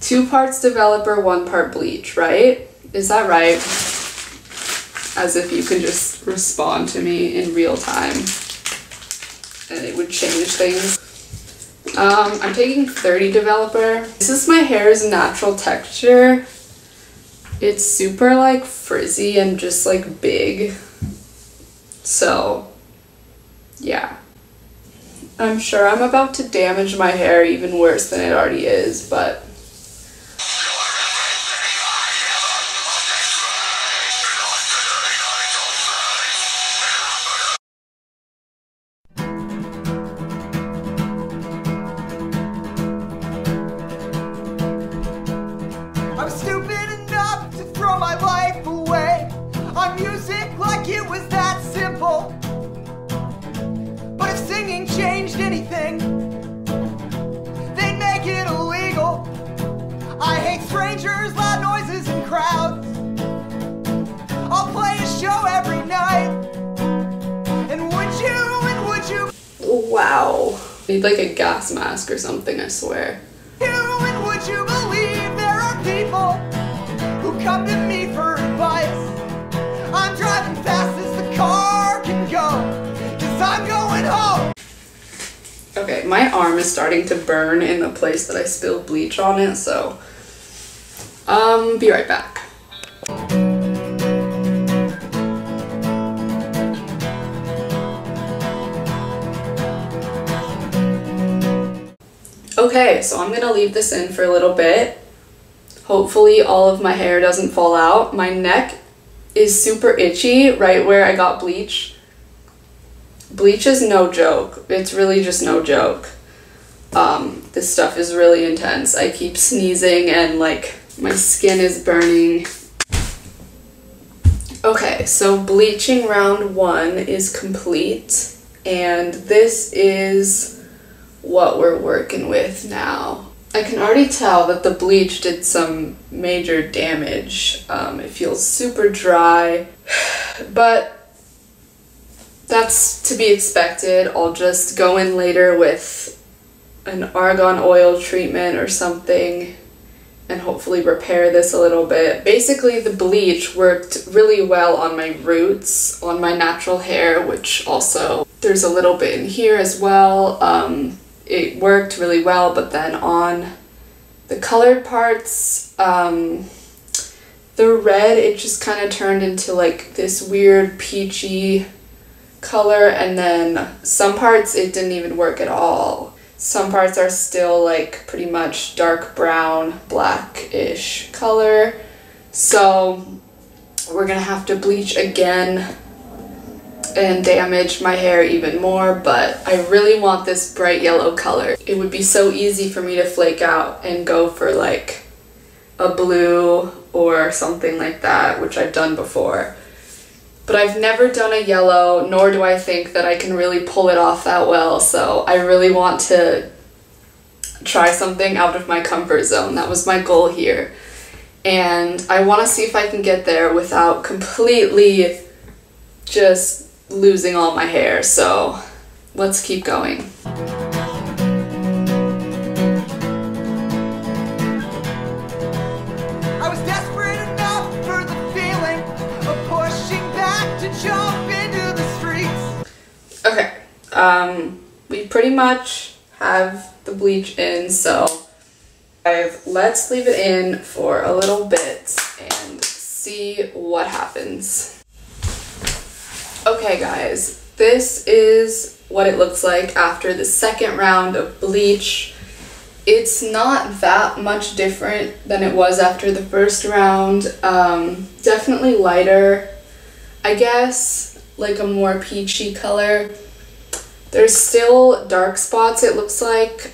2 parts developer, 1 part bleach, right? Is that right? As if you can just respond to me in real time and it would change things. I'm taking 30 developer. This is my hair's natural texture. It's super like frizzy and just like big. So yeah. I'm sure I'm about to damage my hair even worse than it already is, but I'm stupid enough to throw my life away on music like it was that simple. But if singing changed anything, they'd make it illegal. I hate strangers, loud noises, and crowds. I'll play a show every night. And would you? wow. Need like a gas mask or something, I swear. And would you believe there are people who come to me for advice? I'm driving fast as the car can go, 'cause I'm going home. Okay, my arm is starting to burn in the place that I spilled bleach on it, so be right back. Okay, so I'm gonna leave this in for a little bit. Hopefully all of my hair doesn't fall out. My neck is super itchy right where I got bleach. Bleach is no joke. It's really just no joke. This stuff is really intense. I keep sneezing and like my skin is burning. Okay, so bleaching round 1 is complete, and this is what we're working with now. I can already tell that the bleach did some major damage. It feels super dry, but that's to be expected. I'll just go in later with an argan oil treatment or something and hopefully repair this a little bit. Basically, the bleach worked really well on my roots, on my natural hair, which also there's a little bit in here as well. It worked really well, but then on the colored parts, the red, it just kind of turned into like this weird peachy color, and then some parts it didn't even work at all. Some parts are still like pretty much dark brown, blackish color. So we're gonna have to bleach again and damage my hair even more, but I really want this bright yellow color. It would be so easy for me to flake out and go for like a blue or something like that, which I've done before. But I've never done a yellow, nor do I think that I can really pull it off that well, so I really want to try something out of my comfort zone. That was my goal here. And I want to see if I can get there without completely just losing all my hair, so let's keep going. I was desperate enough for the feeling of pushing back to jump into the streets. Okay, we pretty much have the bleach in, so let's leave it in for a little bit and see what happens. Okay guys, this is what it looks like after the second round of bleach. It's not that much different than it was after the first round. Definitely lighter, I guess, like a more peachy color. There's still dark spots, it looks like,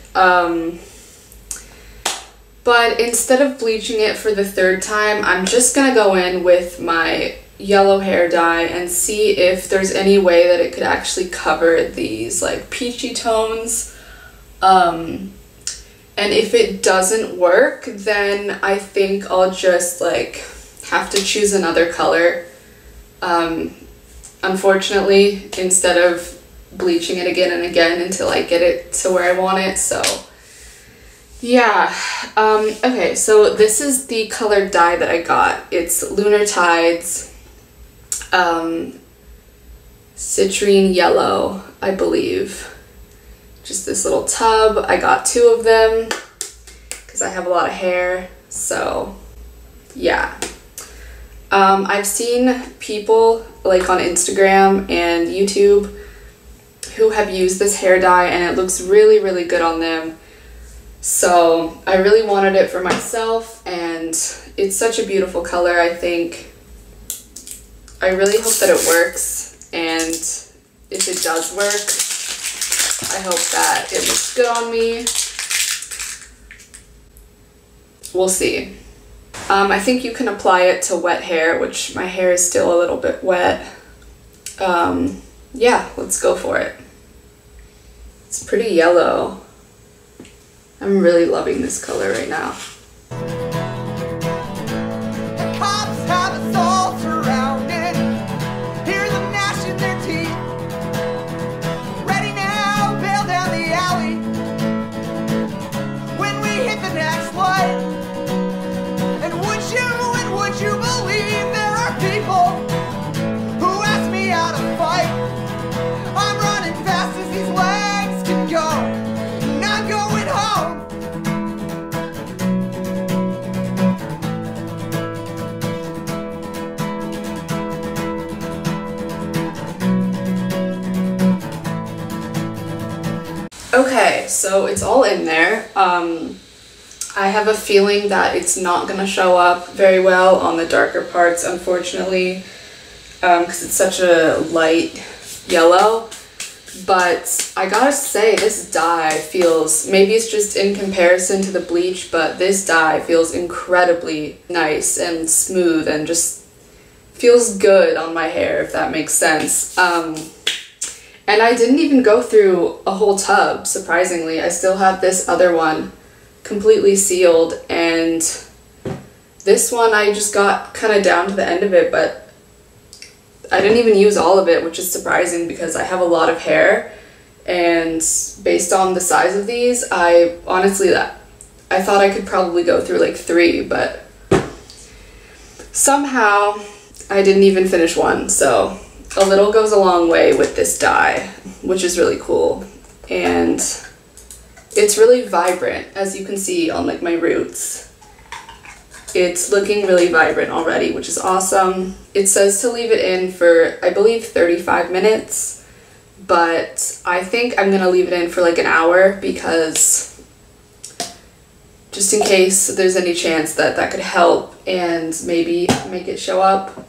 but instead of bleaching it for the 3rd time, I'm just gonna go in with my yellow hair dye and see if there's any way that it could actually cover these like peachy tones. And if it doesn't work, then I think I'll just like have to choose another color. Unfortunately, instead of bleaching it again and again until I get it to where I want it. So Yeah, okay, so this is the colored dye that I got. It's Lunar Tides, citrine yellow, I believe. Just this little tub. I got 2 of them because I have a lot of hair, so yeah. I've seen people like on Instagram and YouTube who have used this hair dye and it looks really, really good on them. So I really wanted it for myself, and it's such a beautiful color. I think I really hope that it works, and if it does work, I hope that it looks good on me. We'll see. I think you can apply it to wet hair, which my hair is still a little bit wet. Yeah, let's go for it. It's pretty yellow. I'm really loving this color right now. The cops have us all surrounded. Hear them gnashing their teeth. Ready now, bail down the alley. When we hit the next light. And would you believe there are people who ask me how to fight? I'm running fast as these legs can go. And I'm going home. Okay, so it's all in there. I have a feeling that it's not gonna show up very well on the darker parts, unfortunately, because it's such a light yellow. But I gotta say, this dye feels, maybe it's just in comparison to the bleach, but this dye feels incredibly nice and smooth and just feels good on my hair, if that makes sense. And I didn't even go through a whole tub, surprisingly. I still have this other one completely sealed, and this one I just got kind of down to the end of it, but I didn't even use all of it, which is surprising because I have a lot of hair, and based on the size of these, I thought I could probably go through like 3, but somehow I didn't even finish one, so a little goes a long way with this dye, which is really cool. And it's really vibrant, as you can see on like my roots. It's looking really vibrant already, which is awesome. It says to leave it in for, I believe, 35 minutes, but I think I'm gonna leave it in for like an hour because just in case there's any chance that that could help and maybe make it show up.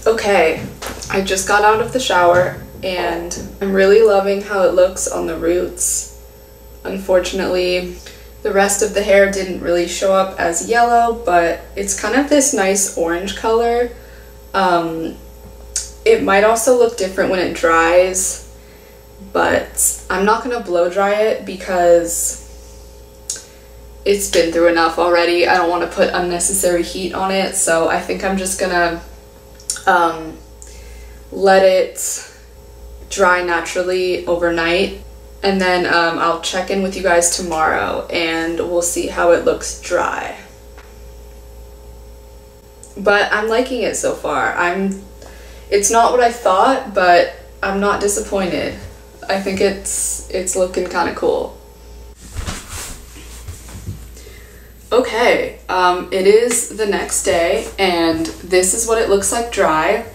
Okay, I just got out of the shower and I'm really loving how it looks on the roots. Unfortunately, the rest of the hair didn't really show up as yellow, but it's kind of this nice orange color. It might also look different when it dries, but I'm not gonna blow dry it because it's been through enough already. I don't want to put unnecessary heat on it, so I think I'm just gonna let it dry naturally overnight, and then I'll check in with you guys tomorrow and we'll see how it looks dry. But I'm liking it so far. It's not what I thought, but I'm not disappointed. I think it's looking kind of cool. Okay, it is the next day and this is what it looks like dry.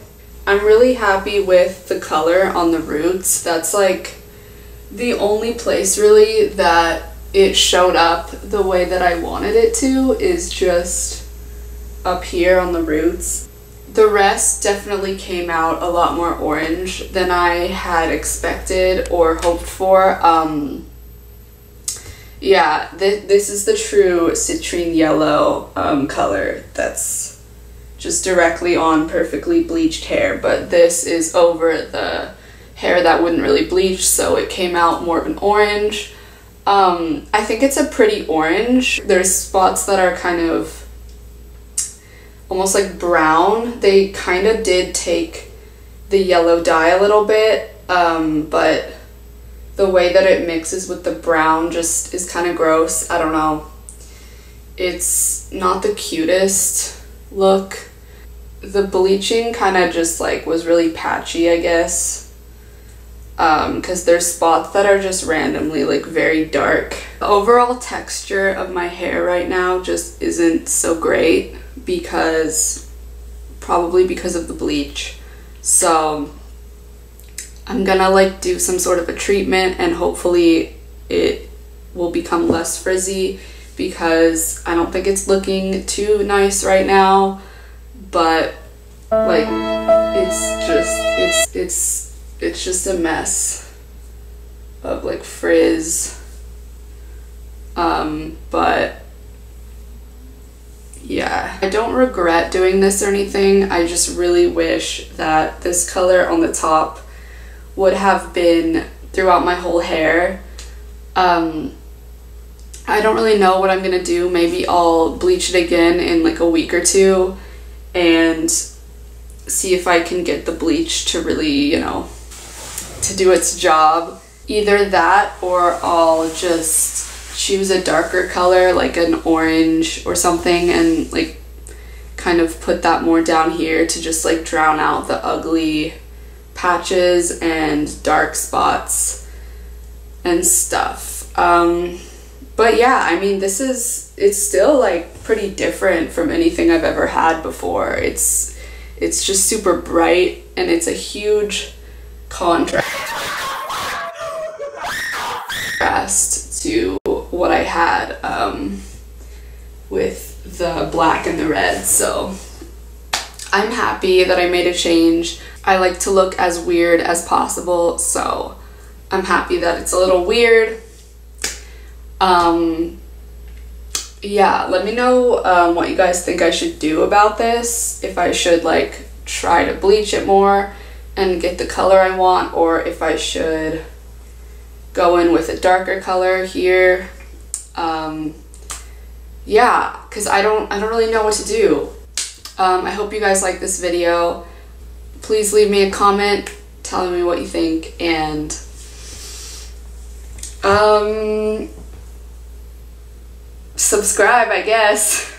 I'm really happy with the color on the roots. That's like the only place really that it showed up the way that I wanted it to, is just up here on the roots. The rest definitely came out a lot more orange than I had expected or hoped for. Yeah, this is the true citrine yellow color that's just directly on perfectly bleached hair, but this is over the hair that wouldn't really bleach, so it came out more of an orange. I think it's a pretty orange. There's spots that are kind of almost like brown. They kind of did take the yellow dye a little bit, but the way that it mixes with the brown just is kind of gross. I don't know. It's not the cutest look. The bleaching kind of just like was really patchy, I guess. Because there's spots that are just randomly like very dark. The overall texture of my hair right now just isn't so great probably because of the bleach. So I'm gonna like do some sort of a treatment and hopefully it will become less frizzy, because I don't think it's looking too nice right now, but like it's just a mess of like frizz. But yeah, I don't regret doing this or anything. I just really wish that this color on the top would have been throughout my whole hair. I don't really know what I'm gonna do. Maybe I'll bleach it again in like a week or two and see if I can get the bleach to really, you know, to do its job. Either that or I'll just choose a darker color like an orange or something and like kind of put that more down here to just like drown out the ugly patches and dark spots and stuff. But yeah, I mean, it's still like pretty different from anything I've ever had before. It's just super bright and it's a huge contrast to what I had with the black and the red. So I'm happy that I made a change. I like to look as weird as possible, so I'm happy that it's a little weird. Yeah, let me know what you guys think I should do about this. If I should like try to bleach it more and get the color I want, or if I should go in with a darker color here. Yeah, because I don't really know what to do. I hope you guys like this video. Please leave me a comment telling me what you think, and subscribe, I guess.